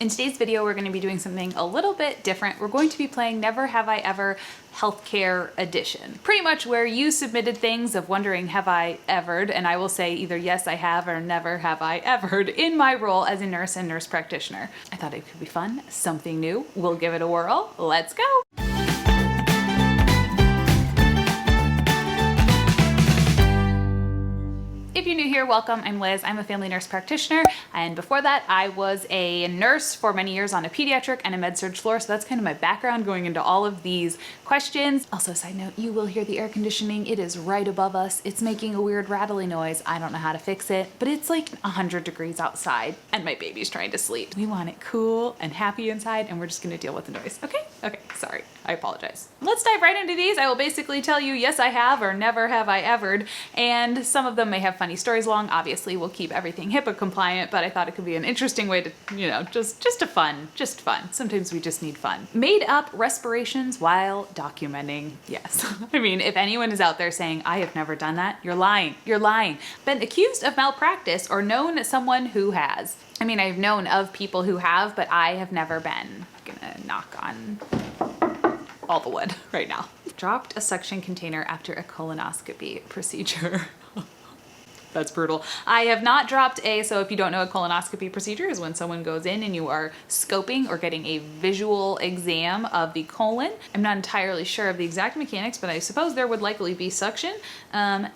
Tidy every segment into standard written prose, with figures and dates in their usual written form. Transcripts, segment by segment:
In today's video, we're going to be doing something a little bit different. We're going to be playing Never Have I Ever Healthcare Edition. Pretty much where you submitted things of wondering, have I ever'd? And I will say either yes, I have, or never have I ever'd in my role as a nurse and nurse practitioner. I thought it could be fun, something new. We'll give it a whirl. Let's go. If you're new here, welcome. I'm Liz. I'm a family nurse practitioner, and before that I was a nurse for many years on a pediatric and a med-surg floor, so that's kind of my background going into all of these questions. Also, side note, you will hear the air conditioning. It is right above us. It's making a weird rattly noise. I don't know how to fix it, but it's like 100 degrees outside and my baby's trying to sleep. We want it cool and happy inside, and we're just gonna deal with the noise. Okay, sorry, I apologize. Let's dive right into these. I will basically tell you yes I have or never have I ever'd, and some of them may have funny stories along. Obviously we'll keep everything HIPAA compliant, but I thought it could be an interesting way to, just fun. Sometimes we just need fun. Made up respirations while documenting. Yes. I mean, if anyone is out there saying, I have never done that, you're lying. You're lying. Been accused of malpractice or known someone who has. I mean, I've known of people who have, but I have never been. I'm gonna knock on all the wood right now. Dropped a suction container after a colonoscopy procedure. That's brutal. I have not dropped so if you don't know, a colonoscopy procedure is when someone goes in and you are scoping or getting a visual exam of the colon. I'm not entirely sure of the exact mechanics, but I suppose there would likely be suction.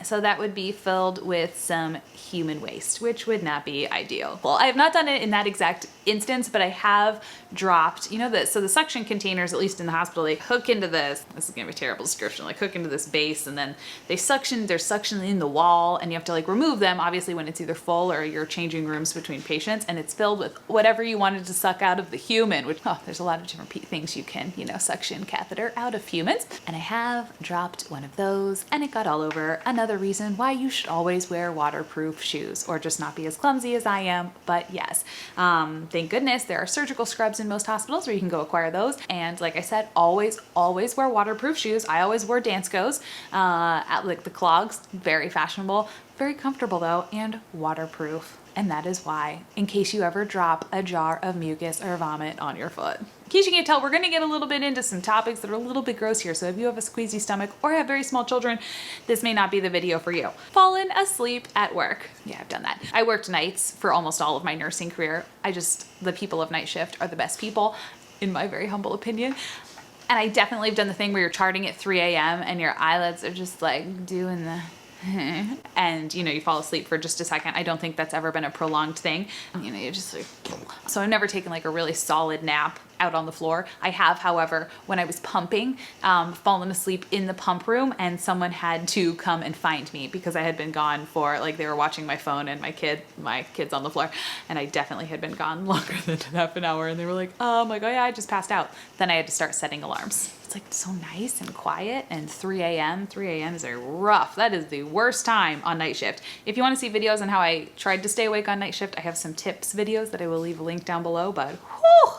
So that would be filled with some human waste, which would not be ideal. Well, I have not done it in that exact instance, but I have dropped, so the suction containers, at least in the hospital, they hook into this is gonna be a terrible description, like hook into this base, and then there's suction in the wall, and you have to like remove them, obviously, when it's either full or you're changing rooms between patients, and it's filled with whatever you wanted to suck out of the human, which, there's a lot of different things you can, suction catheter out of humans. And I have dropped one of those, and it got all over. Another reason why you should always wear waterproof shoes, or just not be as clumsy as I am, but yes. Thank goodness there are surgical scrubs in most hospitals where you can go acquire those. And like I said, always wear waterproof shoes. I always wore Danskos, like the clogs, very fashionable, very comfortable though, and waterproof. And that is why, in case you ever drop a jar of mucus or vomit on your foot. In case you can't tell, we're gonna get a little bit into some topics that are a little bit gross here. So if you have a squeezy stomach or have very small children, this may not be the video for you. Fallen asleep at work. Yeah, I've done that. I worked nights for almost all of my nursing career. The people of night shift are the best people, in my very humble opinion. And I definitely have done the thing where you're charting at 3 a.m. and your eyelids are just like doing the and you fall asleep for just a second. I don't think that's ever been a prolonged thing. You just like, so I've never taken like a really solid nap out on the floor. I have, however, when I was pumping, fallen asleep in the pump room, and someone had to come and find me because I had been gone for they were watching my phone and my kid's on the floor, and I definitely had been gone longer than half an hour, and they were like, I'm like, oh yeah, I just passed out. Then I had to start setting alarms. It's like so nice and quiet, and 3 a.m. is a rough. That is the worst time on night shift. If you want to see videos on how I tried to stay awake on night shift, I have some tips videos that I will leave a link down below, but whew,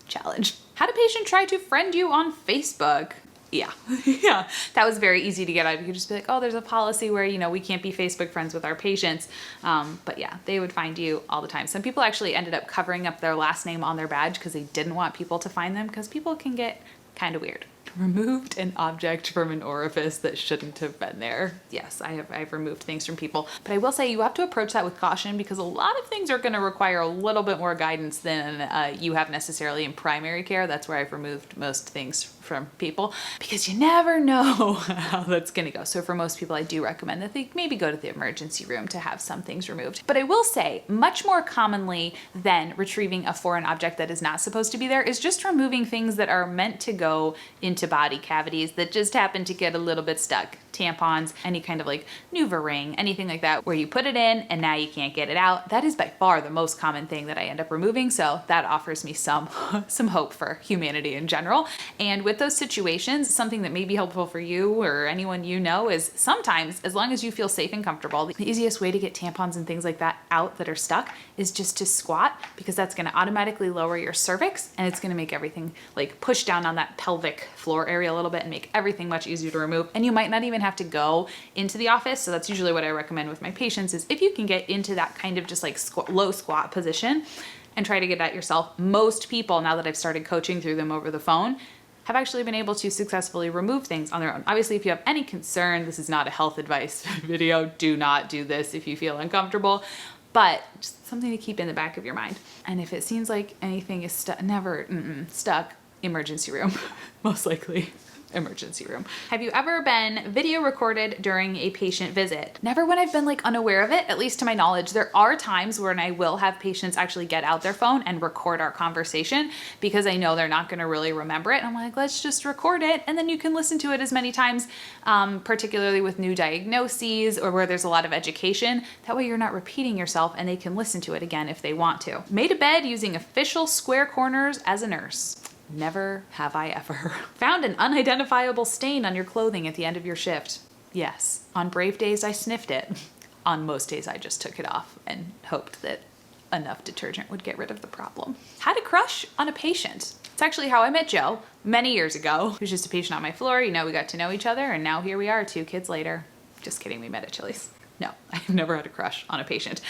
challenge. Had a patient try to friend you on Facebook? Yeah, yeah, that was very easy to get out. You could just be like, oh, there's a policy where, we can't be Facebook friends with our patients. But yeah, they would find you all the time. Some people actually ended up covering up their last name on their badge because they didn't want people to find them, because people can get kind of weird. Removed an object from an orifice that shouldn't have been there. Yes, I've removed things from people, but I will say you have to approach that with caution, because a lot of things are going to require a little bit more guidance than you have necessarily in primary care. That's where I've removed most things from people, because you never know how that's going to go. So for most people, I do recommend that they maybe go to the emergency room to have some things removed. But I will say, much more commonly than retrieving a foreign object that is not supposed to be there is just removing things that are meant to go into body cavities that just happen to get a little bit stuck. Tampons, any kind of like NuvaRing, anything like that, where you put it in and now you can't get it out. That is by far the most common thing that I end up removing. So that offers me some hope for humanity in general. And with those situations, something that may be helpful for you or anyone is sometimes, as long as you feel safe and comfortable, the easiest way to get tampons and things like that out that are stuck is just to squat, because that's going to automatically lower your cervix, and it's going to make everything like push down on that pelvic floor area a little bit and make everything much easier to remove. And you might not even have to go into the office. So that's usually what I recommend with my patients, is if you can get into that kind of just like low squat position and try to get at yourself. Most people, now that I've started coaching through them over the phone, have actually been able to successfully remove things on their own. Obviously, if you have any concern, this is not a health advice video. Do not do this if you feel uncomfortable, but just something to keep in the back of your mind. And if it seems like anything is stuck, stuck, emergency room, most likely. Emergency room. Have you ever been video recorded during a patient visit? Never when I've been like unaware of it, at least to my knowledge. There are times when I will have patients actually get out their phone and record our conversation because I know they're not going to really remember it. I'm like, let's just record it and then you can listen to it as many times, particularly with new diagnoses or where there's a lot of education. That way you're not repeating yourself and they can listen to it again if they want to. Made a bed using official square corners as a nurse. Never have I ever. Found an unidentifiable stain on your clothing at the end of your shift. Yes. On brave days, I sniffed it. On most days, I just took it off and hoped that enough detergent would get rid of the problem. Had a crush on a patient. It's actually how I met Joe many years ago. He was just a patient on my floor. You know, we got to know each other and now here we are 2 kids later. Just kidding, we met at Chili's. No, I've never had a crush on a patient.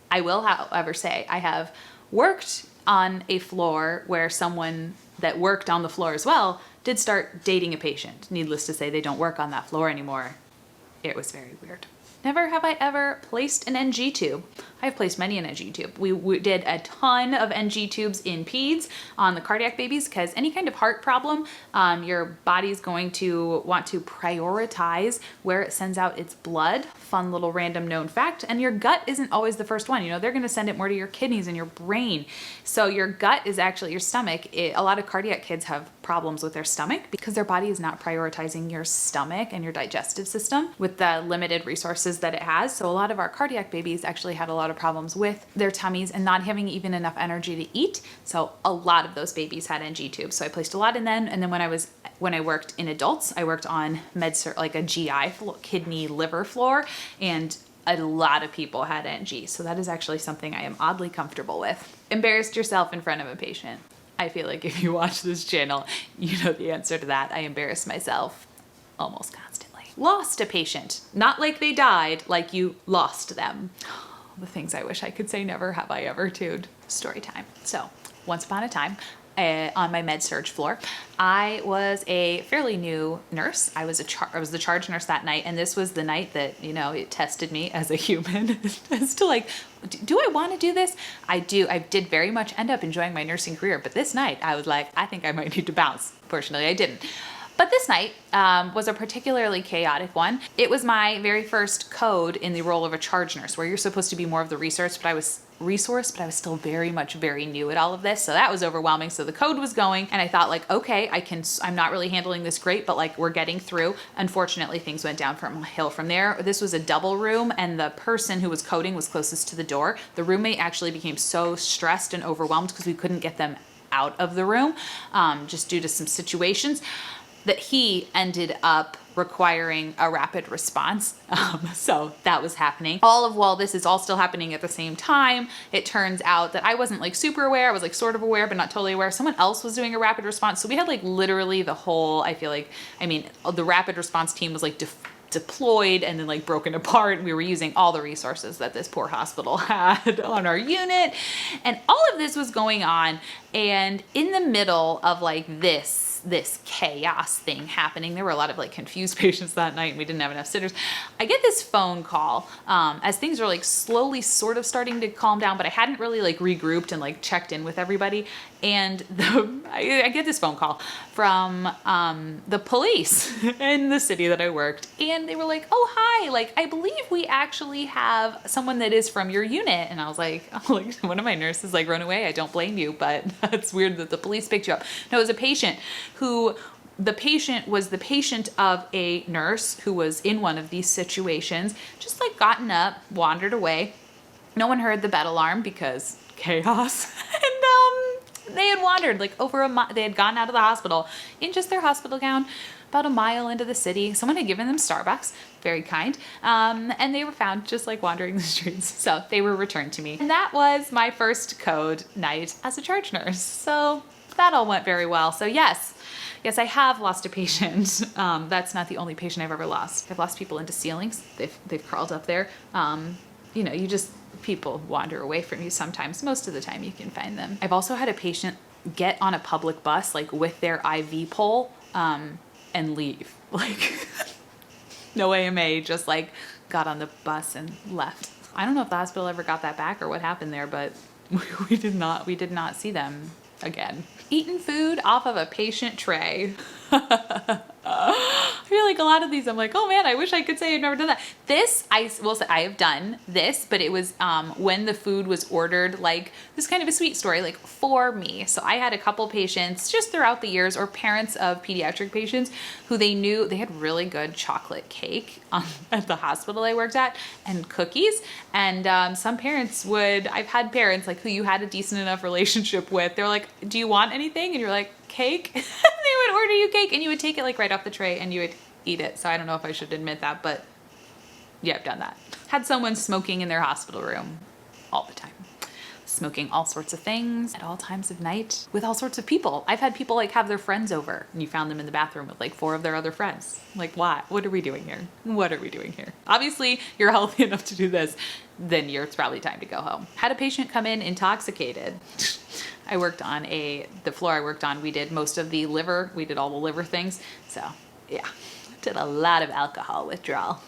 I will, however, say I have worked on a floor where someone that worked on the floor as well did start dating a patient. Needless to say, they don't work on that floor anymore. It was very weird. Never have I ever placed an NG tube. I've placed many an NG tube. We did a ton of NG tubes in peds on the cardiac babies because any kind of heart problem, your body's going to want to prioritize where it sends out its blood. Fun little random known fact. And your gut isn't always the first one. You know, they're going to send it more to your kidneys and your brain. So your gut is actually your stomach. A lot of cardiac kids have problems with their stomach because their body is not prioritizing your stomach and your digestive system with the limited resources that it has. So a lot of our cardiac babies actually had a lot of problems with their tummies and not having even enough energy to eat. So a lot of those babies had NG tubes. So I placed a lot in them. And then when I worked in adults, I worked on med-surg, like a GI kidney liver floor, and a lot of people had NG. So that is actually something I am oddly comfortable with. Embarrassed yourself in front of a patient. I feel like if you watch this channel, you know the answer to that. I embarrass myself almost constantly. Lost a patient. Not like they died, like you lost them. The things I wish I could say never have I ever to'd. Story time. So once upon a time, on my med-surg floor, I was a fairly new nurse. I was the charge nurse that night, and this was the night that, you know, it tested me as a human as to like, do I want to do this? I do. I did very much end up enjoying my nursing career, but this night I was like, I think I might need to bounce. Fortunately, I didn't. But this night was a particularly chaotic one. It was my very first code in the role of a charge nurse, where you're supposed to be more of the resource, but I was still very new at all of this. So that was overwhelming. So the code was going and I thought like, okay, I'm not really handling this great, but like we're getting through. Unfortunately, things went down from a hill from there. This was a double room and the person who was coding was closest to the door. The roommate actually became so stressed and overwhelmed because we couldn't get them out of the room just due to some situations, that he ended up requiring a rapid response. So that was happening. While this is all still happening at the same time, it turns out that I wasn't like super aware. I was like sort of aware, but not totally aware. Someone else was doing a rapid response. So we had like literally the whole, the rapid response team was like deployed and then like broken apart. We were using all the resources that this poor hospital had on our unit. And all of this was going on. And in the middle of like this chaos thing happening, there were a lot of like confused patients that night and we didn't have enough sitters. I get this phone call as things are like slowly sort of starting to calm down, but I hadn't really like regrouped and like checked in with everybody. And I get this phone call from the police in the city that I worked. And they were like, oh, hi, like, I believe we actually have someone that is from your unit. And I was like, one of my nurses like run away. I don't blame you, but it's weird that the police picked you up. No, it was a patient the patient was the patient of a nurse who was in one of these situations, just like gotten up, wandered away. No one heard the bed alarm because chaos. And they had wandered like over they had gone out of the hospital in just their hospital gown, about a mile into the city. Someone had given them Starbucks, very kind. And they were found just like wandering the streets. So they were returned to me. And that was my first code night as a charge nurse. So that all went very well. So yes, I have lost a patient. That's not the only patient I've ever lost. I've lost people into ceilings. They've crawled up there. people wander away from you sometimes. Most of the time you can find them. I've also had a patient get on a public bus, like with their IV pole, and leave. Like, no AMA, just like got on the bus and left. I don't know if the hospital ever got that back or what happened there, but we did not see them again. Eaten food off of a patient tray. I feel like a lot of these I'm like, oh man, I wish I could say I've never done that. This, I will say I have done this, but it was when the food was ordered, like this kind of a sweet story, like for me. So I had a couple patients just throughout the years, or parents of pediatric patients who they knew they had really good chocolate cake at the hospital I worked at, and cookies. And some parents would, I've had parents like who you had a decent enough relationship with, they're like, do you want anything? And you're like, cake. They would order you cake and you would take it like right off the tray and you would eat it. So I don't know if I should admit that, but yeah, I've done that. Had someone smoking in their hospital room all the time. Smoking all sorts of things at all times of night with all sorts of people. I've had people like have their friends over and you found them in the bathroom with like 4 of their other friends. Like, why? What are we doing here? What are we doing here? Obviously, you're healthy enough to do this, then it's probably time to go home. Had a patient come in intoxicated. I worked on the floor I worked on, we did most of the liver, we did all the liver things. So yeah, did a lot of alcohol withdrawal,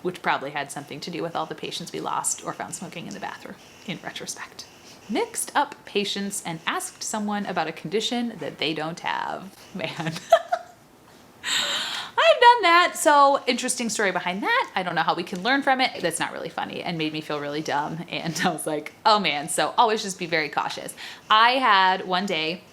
which probably had something to do with all the patients we lost or found smoking in the bathroom in retrospect. Mixed up patients and asked someone about a condition that they don't have. Man. I've done that. So interesting story behind that. I don't know how we can learn from it. That's not really funny and made me feel really dumb. And I was like, oh man. So always just be very cautious. I had one day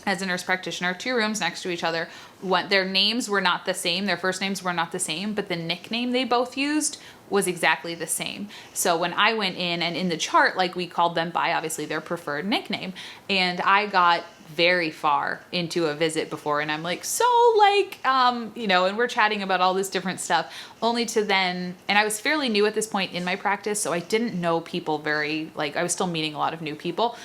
as a nurse practitioner, 2 rooms next to each other. Their names were not the same. Their first names were not the same, but the nickname they both used was exactly the same. So when I went in and in the chart, like we called them by obviously their preferred nickname, and I got very far into a visit before and I'm like, so like, you know, and we're chatting about all this different stuff only to then, and I was fairly new at this point in my practice. So I didn't know people I was still meeting a lot of new people.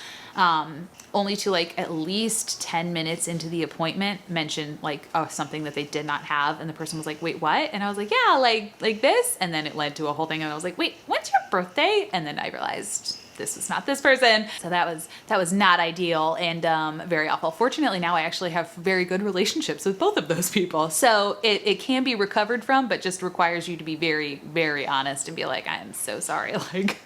Only to like at least 10 minutes into the appointment mention like something that they did not have. And the person was like, wait, what? And I was like, yeah, like this. And then it led to a whole thing. And I was like, wait, when's your birthday? And then I realized this was not this person. So that was not ideal and very awful. Fortunately, now I actually have very good relationships with both of those people. So it can be recovered from, but just requires you to be very, very honest and be like, I'm so sorry. Like,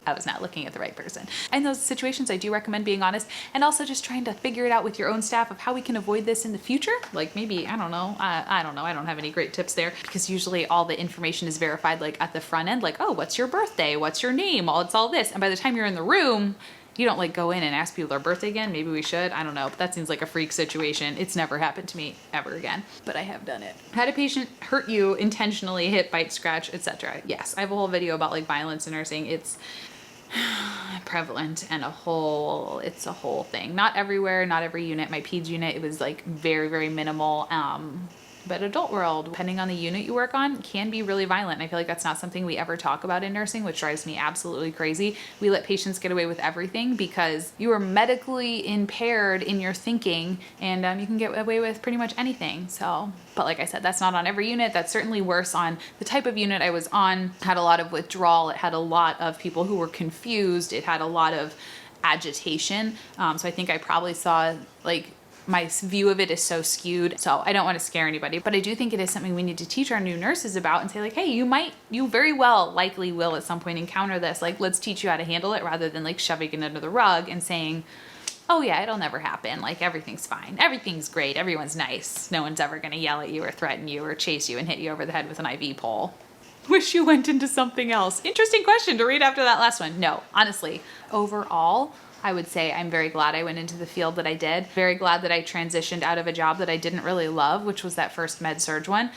I was not looking at the right person. In those situations, I do recommend being honest and also just trying to figure it out with your own staff of how we can avoid this in the future. Like maybe, I don't know. I don't know. I don't have any great tips there because usually all the information is verified like at the front end, like, oh, what's your birthday? What's your name? It's all this. And by the time you're in the room, you don't like go in and ask people their birthday again. Maybe we should. I don't know. But that seems like a freak situation. It's never happened to me ever again, but I have done it. Had a patient hurt you intentionally, hit, bite, scratch, etc. Yes, I have a whole video about like violence in nursing. It's prevalent and it's a whole thing. Not everywhere, not every unit. My peds unit, it was like very, very minimal. But adult world, depending on the unit you work on, can be really violent. And I feel like that's not something we ever talk about in nursing, which drives me absolutely crazy. We let patients get away with everything because you are medically impaired in your thinking and you can get away with pretty much anything. So, but like I said, that's not on every unit. That's certainly worse on the type of unit I was on. Had a lot of withdrawal. It had a lot of people who were confused. It had a lot of agitation. So I think I probably saw like, my view of it is so skewed. So I don't want to scare anybody, but I do think it is something we need to teach our new nurses about and say like, hey, you very well likely will at some point encounter this. Like, let's teach you how to handle it rather than like shoving it under the rug and saying, oh yeah, it'll never happen. Like everything's fine. Everything's great. Everyone's nice. No one's ever going to yell at you or threaten you or chase you and hit you over the head with an IV pole. Wish you went into something else. Interesting question to read after that last one. No, honestly, overall, I would say I'm very glad I went into the field that I did. Very glad that I transitioned out of a job that I didn't really love, which was that first med surg one,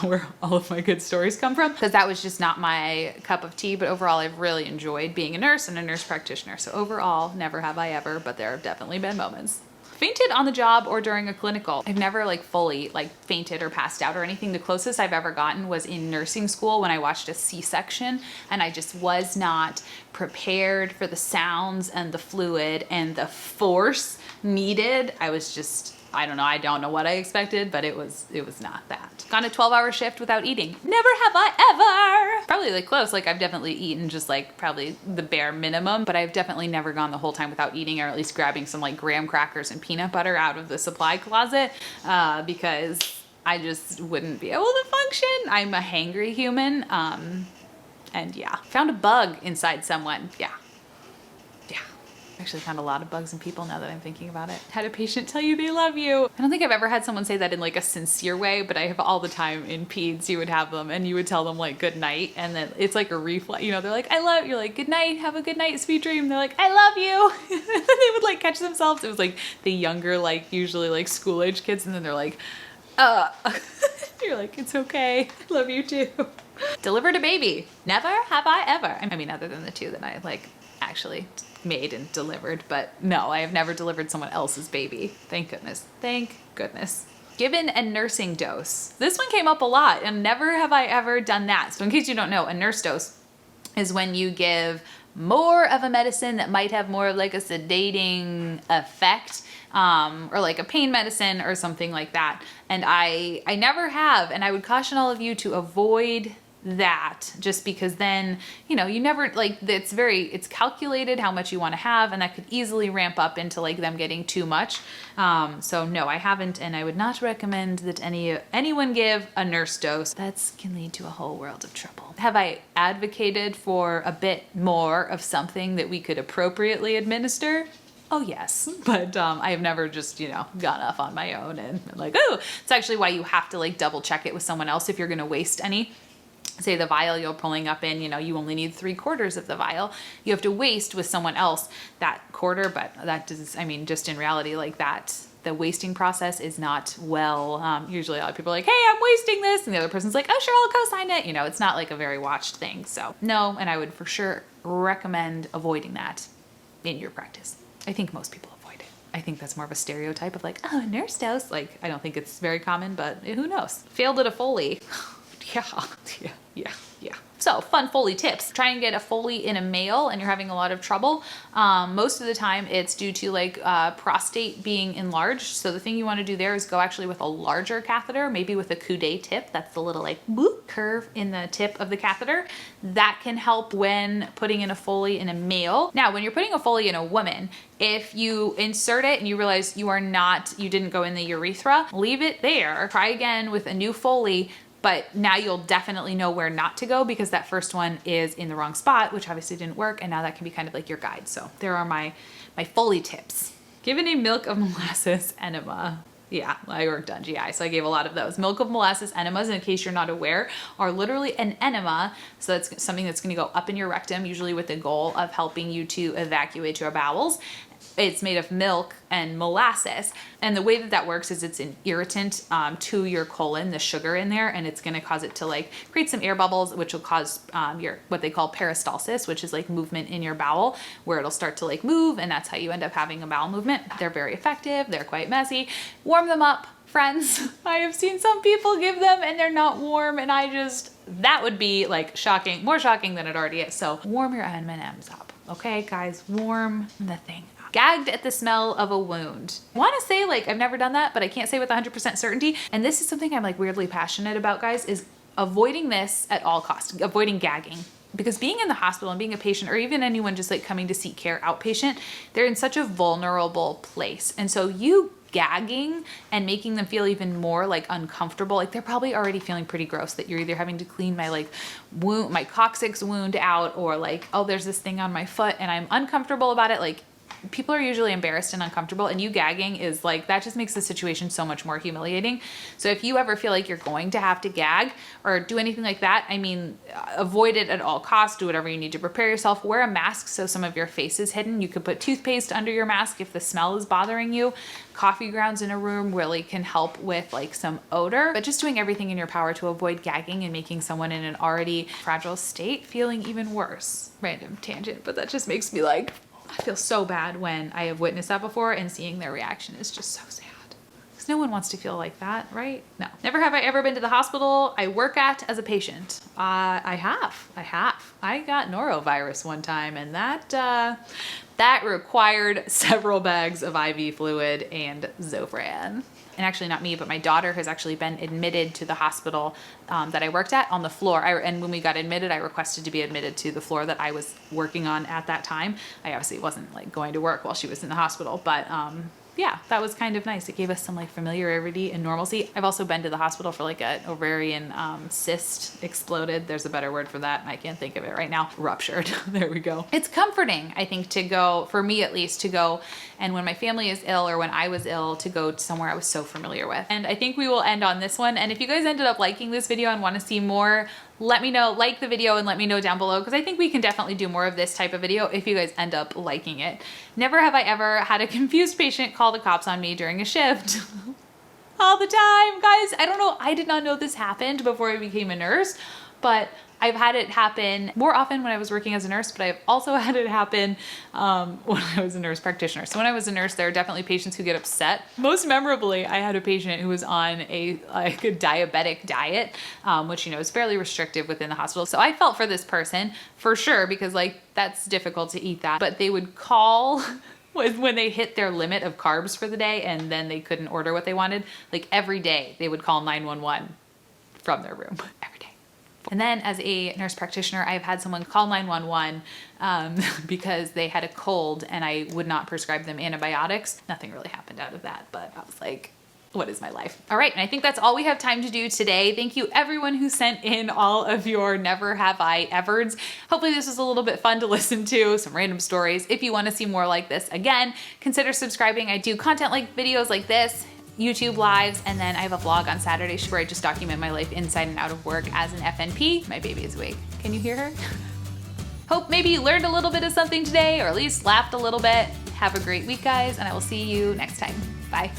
where all of my good stories come from, because that was just not my cup of tea. But overall, I've really enjoyed being a nurse and a nurse practitioner. So overall, never have I ever, but there have definitely been moments. Fainted on the job or during a clinical. I've never like fully like fainted or passed out or anything. The closest I've ever gotten was in nursing school when I watched a C-section and I just was not prepared for the sounds and the fluid and the force needed. I was just, I don't know what I expected, but it was not that. Gone a 12-hour shift without eating. Never have I ever. Probably like close, like I've definitely eaten just like probably the bare minimum, but I've definitely never gone the whole time without eating, or at least grabbing some like graham crackers and peanut butter out of the supply closet, because I just wouldn't be able to function. I'm a hangry human. And yeah, found a bug inside someone. Yeah. Actually found a lot of bugs in people now that I'm thinking about it. Had a patient tell you they love you. I don't think I've ever had someone say that in like a sincere way, but I have all the time in peds. You would have them and you would tell them like good night, and then it's like a reflex, you know, they're like, I love, you're like, good night, have a good night, sweet dream. They're like, I love you. They would like catch themselves. It was like the younger, like usually like school age kids, and then they're like, you're like, it's okay, I love you too. Delivered a baby. Never have I ever. I mean, other than the two that I like actually made and delivered, but no, I have never delivered someone else's baby. Thank goodness. Thank goodness. Given a nursing dose. This one came up a lot, and never have I ever done that. So in case you don't know, a nurse dose is when you give more of a medicine that might have more of like a sedating effect, or like a pain medicine or something like that. And I never have, and I would caution all of you to avoid that, just because then, you know, you never, like, it's calculated how much you want to have, and that could easily ramp up into like them getting too much. So no, I haven't, and I would not recommend that anyone give a nurse dose. That can lead to a whole world of trouble. Have I advocated for a bit more of something that we could appropriately administer? Oh yes, but I have never just, you know, gone off on my own and been like, oh, it's actually why you have to like double check it with someone else if you're going to waste any. Say the vial you're pulling up in, you know, you only need 3/4 of the vial. You have to waste with someone else that quarter, but that does, I mean, just in reality, like that, the wasting process is not well, usually a lot of people are like, hey, I'm wasting this. And the other person's like, oh, sure, I'll co-sign it. You know, it's not like a very watched thing. So no, and I would for sure recommend avoiding that in your practice. I think most people avoid it. I think that's more of a stereotype of like, oh, a nurse dose. Like, I don't think it's very common, but who knows? Failed at a Foley. Yeah. So fun Foley tips. Try and get a Foley in a male and you're having a lot of trouble. Most of the time it's due to like prostate being enlarged. So the thing you want to do there is go actually with a larger catheter, maybe with a coude tip. That's the little like whoop curve in the tip of the catheter. That can help when putting in a Foley in a male. Now, when you're putting a Foley in a woman, if you insert it and you realize you didn't go in the urethra, leave it there. Try again with a new Foley. But now you'll definitely know where not to go, because that first one is in the wrong spot, which obviously didn't work. And now that can be kind of like your guide. So there are my Foley tips. Given a milk of molasses enema. Yeah, I worked on GI, so I gave a lot of those. Milk of molasses enemas, in case you're not aware, are literally an enema. So that's something that's gonna go up in your rectum, usually with the goal of helping you to evacuate your bowels. It's made of milk and molasses. And the way that works is it's an irritant to your colon, the sugar in there, and it's gonna cause it to like create some air bubbles, which will cause what they call peristalsis, which is like movement in your bowel, where it'll start to like move, and that's how you end up having a bowel movement. They're very effective, they're quite messy. Warm them up, friends. I have seen some people give them and they're not warm, and that would be like shocking, more shocking than it already is. So warm your M&Ms up, okay guys, warm the thing. Gagged at the smell of a wound. I want to say like I've never done that, but I can't say with 100% certainty. And this is something I'm like weirdly passionate about, guys, is avoiding this at all costs, avoiding gagging. Because being in the hospital and being a patient, or even anyone just like coming to seek care outpatient, they're in such a vulnerable place. And so you gagging and making them feel even more like uncomfortable, like they're probably already feeling pretty gross that you're either having to clean my like wound, my coccyx wound out, or like, oh, there's this thing on my foot and I'm uncomfortable about it. Like, people are usually embarrassed and uncomfortable, and you gagging is like, that just makes the situation so much more humiliating. So if you ever feel like you're going to have to gag or do anything like that, I mean, avoid it at all costs. Do whatever you need to prepare yourself. Wear a mask so some of your face is hidden. You could put toothpaste under your mask if the smell is bothering you. Coffee grounds in a room really can help with like some odor, but just doing everything in your power to avoid gagging and making someone in an already fragile state feeling even worse. Random tangent, but that just makes me like, I feel so bad when I have witnessed that before, and seeing their reaction is just so sad. because no one wants to feel like that, right? No. Never have I ever been to the hospital I work at as a patient. I have. I got norovirus one time, and that required several bags of IV fluid and Zofran. And actually not me, but my daughter has actually been admitted to the hospital that I worked at on the floor. And when we got admitted, I requested to be admitted to the floor that I was working on at that time. I obviously wasn't like going to work while she was in the hospital, but yeah, that was kind of nice. It gave us some like familiarity and normalcy. I've also been to the hospital for like an ovarian cyst exploded. There's a better word for that, and I can't think of it right now. Ruptured. There we go. It's comforting, I think, to go, for me at least, to go, and when my family is ill or when I was ill, to go somewhere I was so familiar with. And I think we will end on this one. And if you guys ended up liking this video and want to see more, let me know, like the video and let me know down below, because I think we can definitely do more of this type of video if you guys end up liking it. Never have I ever had a confused patient call the cops on me during a shift. All the time, guys. I don't know, I did not know this happened before I became a nurse, but I've had it happen more often when I was working as a nurse, but I've also had it happen when I was a nurse practitioner. So when I was a nurse, there are definitely patients who get upset. Most memorably, I had a patient who was on a diabetic diet, which, you know, is fairly restrictive within the hospital. So I felt for this person for sure, because like that's difficult to eat that, but they would call when they hit their limit of carbs for the day and then they couldn't order what they wanted. Like every day they would call 911 from their room every day. And then as a nurse practitioner, I've had someone call 911 because they had a cold and I would not prescribe them antibiotics. Nothing really happened out of that, but I was like, what is my life? All right, and I think that's all we have time to do today. Thank you everyone who sent in all of your never have I ever's. Hopefully this was a little bit fun to listen to, some random stories. If you wanna see more like this, again, consider subscribing. I do content like videos like this, YouTube lives, and then I have a vlog on Saturdays where I just document my life inside and out of work as an FNP. My baby is awake. Can you hear her? Hope maybe you learned a little bit of something today, or at least laughed a little bit. Have a great week, guys, and I will see you next time. Bye.